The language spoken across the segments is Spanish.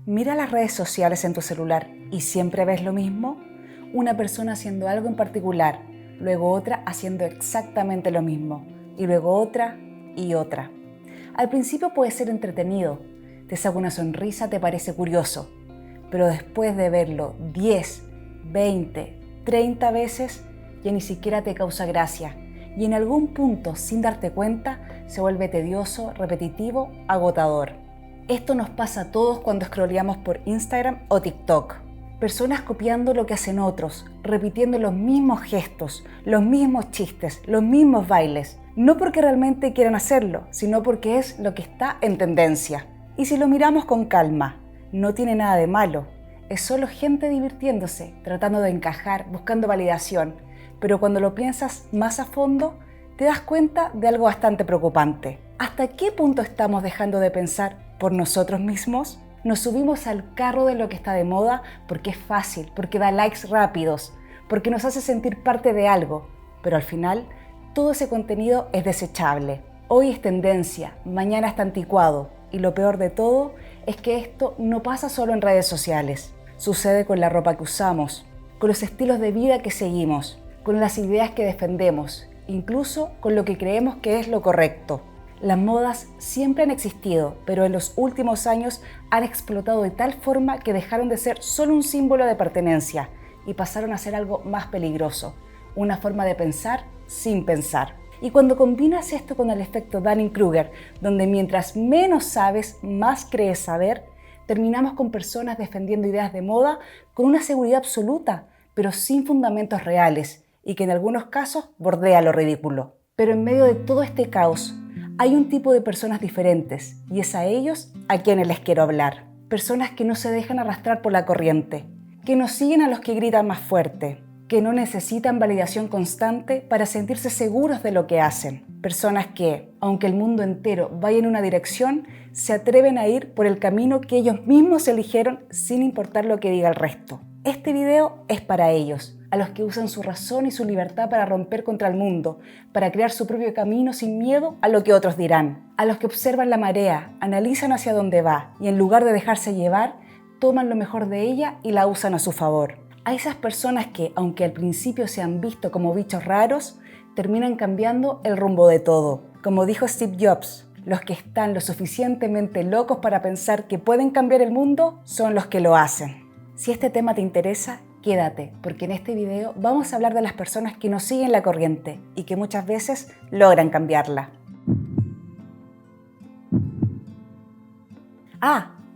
Mira las redes sociales en tu celular y siempre ves lo mismo. Una persona haciendo algo en particular, luego otra haciendo exactamente lo mismo, y luego otra y otra. Al principio puede ser entretenido, te saca una sonrisa, te parece curioso, pero después de verlo 10, 20, 30 veces, ya ni siquiera te causa gracia, y en algún punto, sin darte cuenta, se vuelve tedioso, repetitivo, agotador. Esto nos pasa a todos cuando scrolleamos por Instagram o TikTok. Personas copiando lo que hacen otros, repitiendo los mismos gestos, los mismos chistes, los mismos bailes. No porque realmente quieran hacerlo, sino porque es lo que está en tendencia. Y si lo miramos con calma, no tiene nada de malo. Es solo gente divirtiéndose, tratando de encajar, buscando validación. Pero cuando lo piensas más a fondo, te das cuenta de algo bastante preocupante. ¿Hasta qué punto estamos dejando de pensar por nosotros mismos? Nos subimos al carro de lo que está de moda porque es fácil, porque da likes rápidos, porque nos hace sentir parte de algo, pero al final todo ese contenido es desechable. Hoy es tendencia, mañana está anticuado, y lo peor de todo es que esto no pasa solo en redes sociales. Sucede con la ropa que usamos, con los estilos de vida que seguimos, con las ideas que defendemos, incluso con lo que creemos que es lo correcto. Las modas siempre han existido, pero en los últimos años han explotado de tal forma que dejaron de ser solo un símbolo de pertenencia y pasaron a ser algo más peligroso, una forma de pensar sin pensar. Y cuando combinas esto con el efecto Dunning-Kruger, donde mientras menos sabes, más crees saber, terminamos con personas defendiendo ideas de moda con una seguridad absoluta, pero sin fundamentos reales, y que en algunos casos bordea lo ridículo. Pero en medio de todo este caos, hay un tipo de personas diferentes, y es a ellos a quienes les quiero hablar. Personas que no se dejan arrastrar por la corriente, que no siguen a los que gritan más fuerte, que no necesitan validación constante para sentirse seguros de lo que hacen. Personas que, aunque el mundo entero vaya en una dirección, se atreven a ir por el camino que ellos mismos eligieron sin importar lo que diga el resto. Este video es para ellos, a los que usan su razón y su libertad para romper contra el mundo, para crear su propio camino sin miedo a lo que otros dirán. A los que observan la marea, analizan hacia dónde va y en lugar de dejarse llevar, toman lo mejor de ella y la usan a su favor. A esas personas que, aunque al principio se han visto como bichos raros, terminan cambiando el rumbo de todo. Como dijo Steve Jobs, los que están lo suficientemente locos para pensar que pueden cambiar el mundo son los que lo hacen. Si este tema te interesa, quédate, porque en este video vamos a hablar de las personas que no siguen la corriente y que muchas veces logran cambiarla.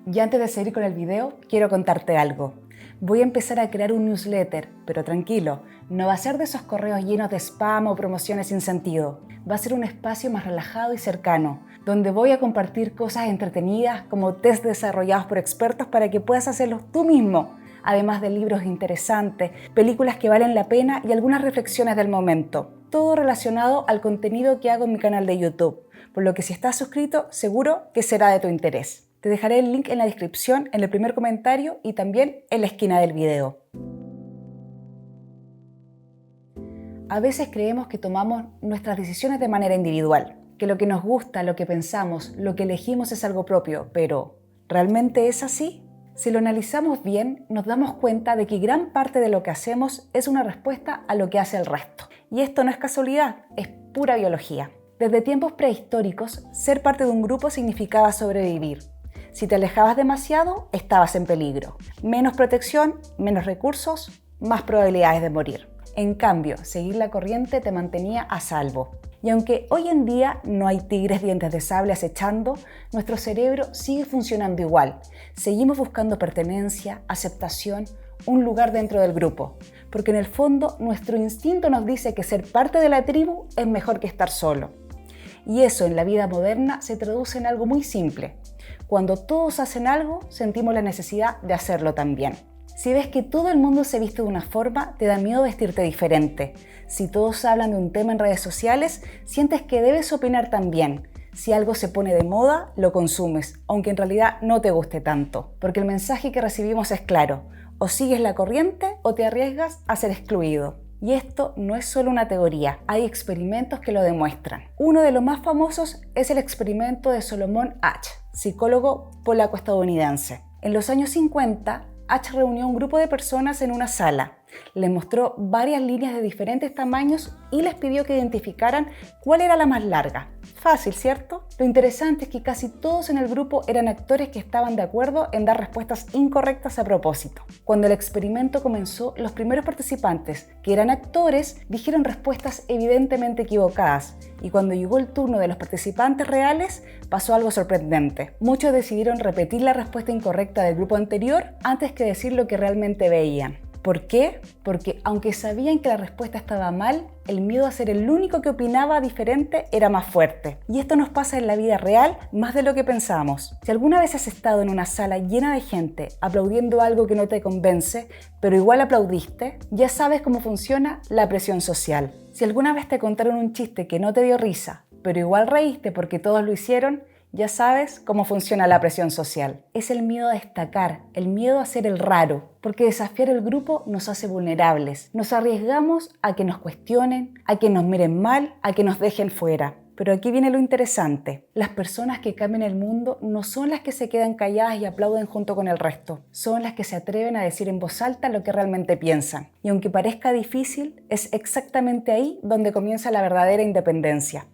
Y antes de seguir con el video, quiero contarte algo. Voy a empezar a crear un newsletter, pero tranquilo, no va a ser de esos correos llenos de spam o promociones sin sentido. Va a ser un espacio más relajado y cercano, donde voy a compartir cosas entretenidas como test desarrollados por expertos para que puedas hacerlos tú mismo, además de libros interesantes, películas que valen la pena y algunas reflexiones del momento. Todo relacionado al contenido que hago en mi canal de YouTube, por lo que si estás suscrito, seguro que será de tu interés. Te dejaré el link en la descripción, en el primer comentario y también en la esquina del video. A veces creemos que tomamos nuestras decisiones de manera individual, que lo que nos gusta, lo que pensamos, lo que elegimos es algo propio, pero ¿realmente es así? Si lo analizamos bien, nos damos cuenta de que gran parte de lo que hacemos es una respuesta a lo que hace el resto. Y esto no es casualidad, es pura biología. Desde tiempos prehistóricos, ser parte de un grupo significaba sobrevivir. Si te alejabas demasiado, estabas en peligro. Menos protección, menos recursos, más probabilidades de morir. En cambio, seguir la corriente te mantenía a salvo. Y aunque hoy en día no hay tigres dientes de sable acechando, nuestro cerebro sigue funcionando igual. Seguimos buscando pertenencia, aceptación, un lugar dentro del grupo. Porque en el fondo, nuestro instinto nos dice que ser parte de la tribu es mejor que estar solo. Y eso en la vida moderna se traduce en algo muy simple. Cuando todos hacen algo, sentimos la necesidad de hacerlo también. Si ves que todo el mundo se viste de una forma, te da miedo vestirte diferente. Si todos hablan de un tema en redes sociales, sientes que debes opinar también. Si algo se pone de moda, lo consumes, aunque en realidad no te guste tanto. Porque el mensaje que recibimos es claro: o sigues la corriente o te arriesgas a ser excluido. Y esto no es solo una teoría, hay experimentos que lo demuestran. Uno de los más famosos es el experimento de Solomon Asch, psicólogo polaco-estadounidense. En los años 50, H reunió a un grupo de personas en una sala. Les mostró varias líneas de diferentes tamaños y les pidió que identificaran cuál era la más larga. Fácil, ¿cierto? Lo interesante es que casi todos en el grupo eran actores que estaban de acuerdo en dar respuestas incorrectas a propósito. Cuando el experimento comenzó, los primeros participantes, que eran actores, dijeron respuestas evidentemente equivocadas. Y cuando llegó el turno de los participantes reales, pasó algo sorprendente. Muchos decidieron repetir la respuesta incorrecta del grupo anterior antes que decir lo que realmente veían. ¿Por qué? Porque aunque sabían que la respuesta estaba mal, el miedo a ser el único que opinaba diferente era más fuerte. Y esto nos pasa en la vida real más de lo que pensamos. Si alguna vez has estado en una sala llena de gente aplaudiendo algo que no te convence, pero igual aplaudiste, ya sabes cómo funciona la presión social. Si alguna vez te contaron un chiste que no te dio risa, pero igual reíste porque todos lo hicieron, ya sabes cómo funciona la presión social. Es el miedo a destacar, el miedo a ser el raro, porque desafiar el grupo nos hace vulnerables. Nos arriesgamos a que nos cuestionen, a que nos miren mal, a que nos dejen fuera. Pero aquí viene lo interesante. Las personas que cambian el mundo no son las que se quedan calladas y aplauden junto con el resto. Son las que se atreven a decir en voz alta lo que realmente piensan. Y aunque parezca difícil, es exactamente ahí donde comienza la verdadera independencia.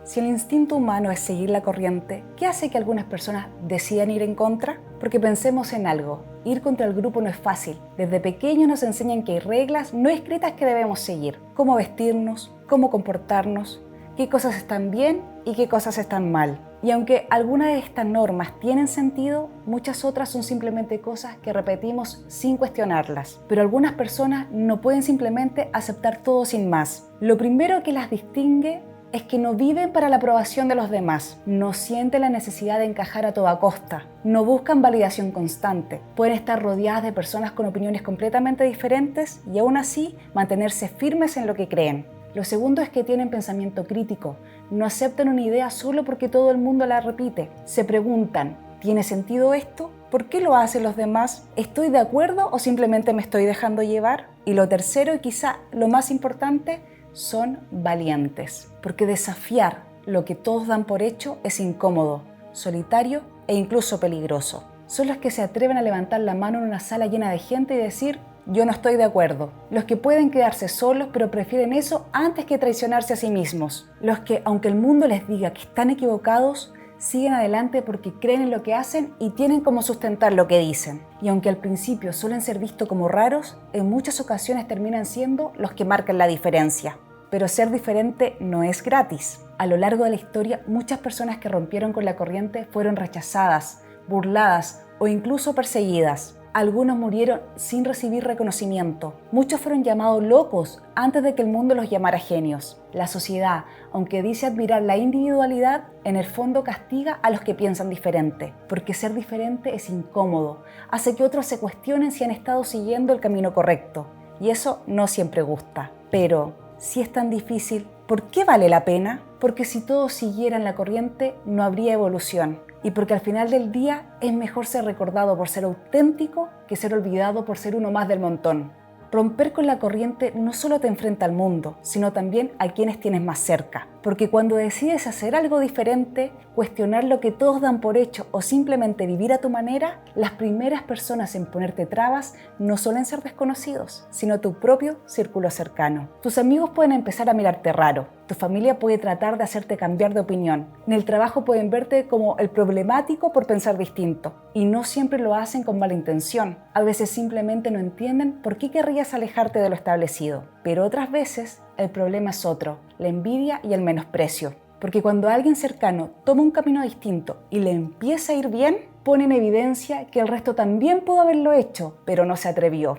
Si el instinto humano es seguir la corriente, ¿qué hace que algunas personas decidan ir en contra? Porque pensemos en algo, ir contra el grupo no es fácil. Desde pequeños nos enseñan que hay reglas no escritas que debemos seguir. Cómo vestirnos, cómo comportarnos, qué cosas están bien y qué cosas están mal. Y aunque algunas de estas normas tienen sentido, muchas otras son simplemente cosas que repetimos sin cuestionarlas. Pero algunas personas no pueden simplemente aceptar todo sin más. Lo primero que las distingue es que no viven para la aprobación de los demás, no sienten la necesidad de encajar a toda costa, no buscan validación constante, pueden estar rodeadas de personas con opiniones completamente diferentes y aún así mantenerse firmes en lo que creen. Lo segundo es que tienen pensamiento crítico, no aceptan una idea solo porque todo el mundo la repite, se preguntan, ¿tiene sentido esto? ¿Por qué lo hacen los demás? ¿Estoy de acuerdo o simplemente me estoy dejando llevar? Y lo tercero y quizá lo más importante, son valientes, porque desafiar lo que todos dan por hecho es incómodo, solitario e incluso peligroso. Son los que se atreven a levantar la mano en una sala llena de gente y decir, yo no estoy de acuerdo. Los que pueden quedarse solos pero prefieren eso antes que traicionarse a sí mismos. Los que, aunque el mundo les diga que están equivocados, siguen adelante porque creen en lo que hacen y tienen cómo sustentar lo que dicen. Y aunque al principio suelen ser vistos como raros, en muchas ocasiones terminan siendo los que marcan la diferencia. Pero ser diferente no es gratis. A lo largo de la historia, muchas personas que rompieron con la corriente fueron rechazadas, burladas o incluso perseguidas. Algunos murieron sin recibir reconocimiento. Muchos fueron llamados locos antes de que el mundo los llamara genios. La sociedad, aunque dice admirar la individualidad, en el fondo castiga a los que piensan diferente. Porque ser diferente es incómodo, hace que otros se cuestionen si han estado siguiendo el camino correcto. Y eso no siempre gusta. Pero si es tan difícil, ¿por qué vale la pena? Porque si todos siguieran la corriente, no habría evolución. Y porque al final del día es mejor ser recordado por ser auténtico que ser olvidado por ser uno más del montón. Romper con la corriente no solo te enfrenta al mundo, sino también a quienes tienes más cerca. Porque cuando decides hacer algo diferente, cuestionar lo que todos dan por hecho o simplemente vivir a tu manera, las primeras personas en ponerte trabas no suelen ser desconocidos, sino tu propio círculo cercano. Tus amigos pueden empezar a mirarte raro, tu familia puede tratar de hacerte cambiar de opinión, en el trabajo pueden verte como el problemático por pensar distinto, y no siempre lo hacen con mala intención. A veces simplemente no entienden por qué querrías alejarte de lo establecido, pero otras veces el problema es otro, la envidia y el menosprecio. Porque cuando alguien cercano toma un camino distinto y le empieza a ir bien, pone en evidencia que el resto también pudo haberlo hecho, pero no se atrevió.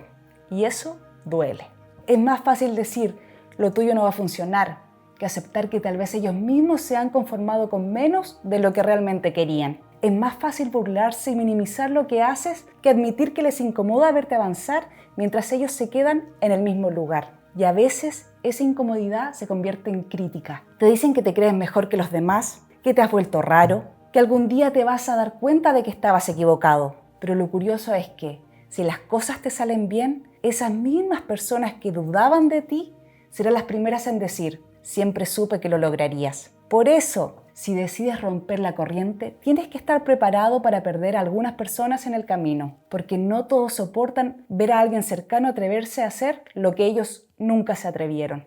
Y eso duele. Es más fácil decir, lo tuyo no va a funcionar, que aceptar que tal vez ellos mismos se han conformado con menos de lo que realmente querían. Es más fácil burlarse y minimizar lo que haces que admitir que les incomoda verte avanzar mientras ellos se quedan en el mismo lugar. Y a veces esa incomodidad se convierte en crítica. Te dicen que te crees mejor que los demás, que te has vuelto raro, que algún día te vas a dar cuenta de que estabas equivocado. Pero lo curioso es que si las cosas te salen bien, esas mismas personas que dudaban de ti serán las primeras en decir, siempre supe que lo lograrías. Por eso, Si decides romper la corriente, tienes que estar preparado para perder a algunas personas en el camino, porque no todos soportan ver a alguien cercano atreverse a hacer lo que ellos nunca se atrevieron.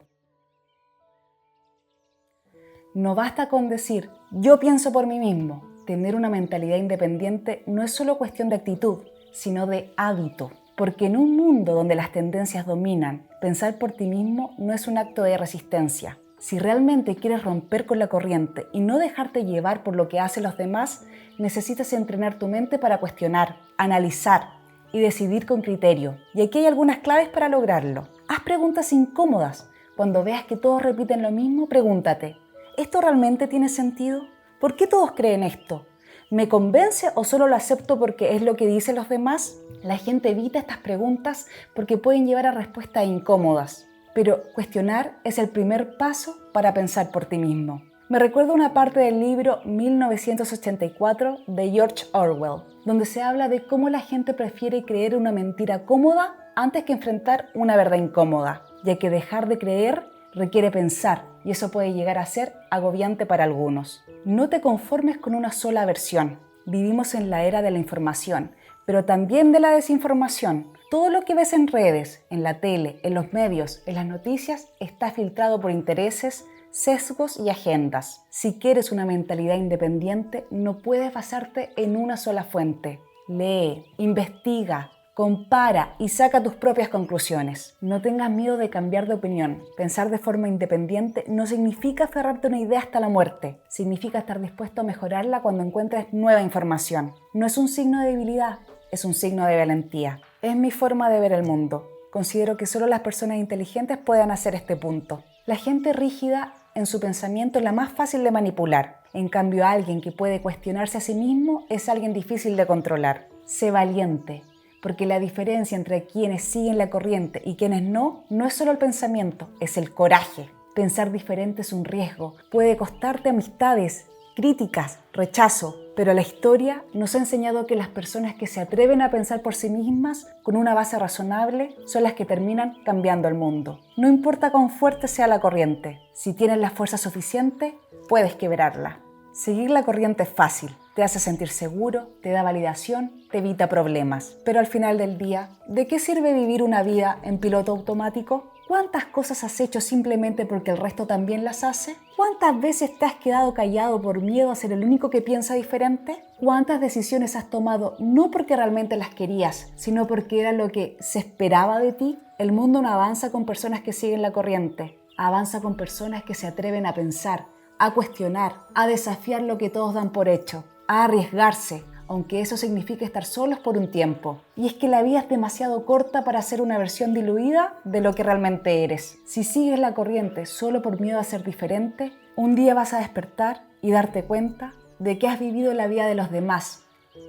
No basta con decir, yo pienso por mí mismo. Tener una mentalidad independiente no es solo cuestión de actitud, sino de hábito. Porque en un mundo donde las tendencias dominan, pensar por ti mismo no es un acto de resistencia. Si realmente quieres romper con la corriente y no dejarte llevar por lo que hacen los demás, necesitas entrenar tu mente para cuestionar, analizar y decidir con criterio. Y aquí hay algunas claves para lograrlo. Haz preguntas incómodas. Cuando veas que todos repiten lo mismo, pregúntate, ¿esto realmente tiene sentido? ¿Por qué todos creen esto? ¿Me convence o solo lo acepto porque es lo que dicen los demás? La gente evita estas preguntas porque pueden llevar a respuestas incómodas. Pero cuestionar es el primer paso para pensar por ti mismo. Me recuerda una parte del libro 1984 de George Orwell, donde se habla de cómo la gente prefiere creer una mentira cómoda antes que enfrentar una verdad incómoda, ya que dejar de creer requiere pensar y eso puede llegar a ser agobiante para algunos. No te conformes con una sola versión. Vivimos en la era de la información, pero también de la desinformación. Todo lo que ves en redes, en la tele, en los medios, en las noticias, está filtrado por intereses, sesgos y agendas. Si quieres una mentalidad independiente, no puedes basarte en una sola fuente. Lee, investiga, compara y saca tus propias conclusiones. No tengas miedo de cambiar de opinión. Pensar de forma independiente no significa aferrarte a una idea hasta la muerte. Significa estar dispuesto a mejorarla cuando encuentres nueva información. No es un signo de debilidad, es un signo de valentía. Es mi forma de ver el mundo. Considero que solo las personas inteligentes pueden hacer este punto. La gente rígida en su pensamiento es la más fácil de manipular. En cambio, alguien que puede cuestionarse a sí mismo es alguien difícil de controlar. Sé valiente, porque la diferencia entre quienes siguen la corriente y quienes no es solo el pensamiento, es el coraje. Pensar diferente es un riesgo. Puede costarte amistades, críticas, rechazo, pero la historia nos ha enseñado que las personas que se atreven a pensar por sí mismas con una base razonable son las que terminan cambiando el mundo. No importa cuán fuerte sea la corriente, si tienes la fuerza suficiente, puedes quebrarla. Seguir la corriente es fácil, te hace sentir seguro, te da validación, te evita problemas. Pero al final del día, ¿de qué sirve vivir una vida en piloto automático? ¿Cuántas cosas has hecho simplemente porque el resto también las hace? ¿Cuántas veces te has quedado callado por miedo a ser el único que piensa diferente? ¿Cuántas decisiones has tomado no porque realmente las querías, sino porque era lo que se esperaba de ti? El mundo no avanza con personas que siguen la corriente, avanza con personas que se atreven a pensar, a cuestionar, a desafiar lo que todos dan por hecho, a arriesgarse, aunque eso signifique estar solos por un tiempo. Y es que la vida es demasiado corta para ser una versión diluida de lo que realmente eres. Si sigues la corriente solo por miedo a ser diferente, un día vas a despertar y darte cuenta de que has vivido la vida de los demás,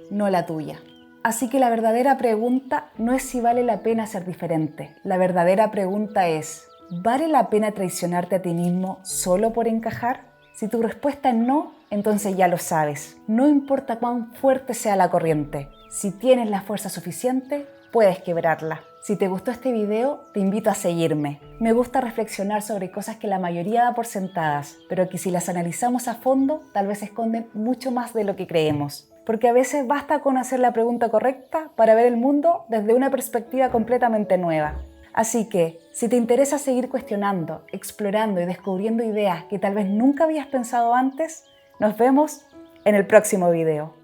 no la tuya. Así que la verdadera pregunta no es si vale la pena ser diferente. La verdadera pregunta es, ¿vale la pena traicionarte a ti mismo solo por encajar? Si tu respuesta es no, entonces ya lo sabes. No importa cuán fuerte sea la corriente. Si tienes la fuerza suficiente, puedes quebrarla. Si te gustó este video, te invito a seguirme. Me gusta reflexionar sobre cosas que la mayoría da por sentadas, pero que si las analizamos a fondo, tal vez esconden mucho más de lo que creemos. Porque a veces basta con hacer la pregunta correcta para ver el mundo desde una perspectiva completamente nueva. Así que, si te interesa seguir cuestionando, explorando y descubriendo ideas que tal vez nunca habías pensado antes, nos vemos en el próximo video.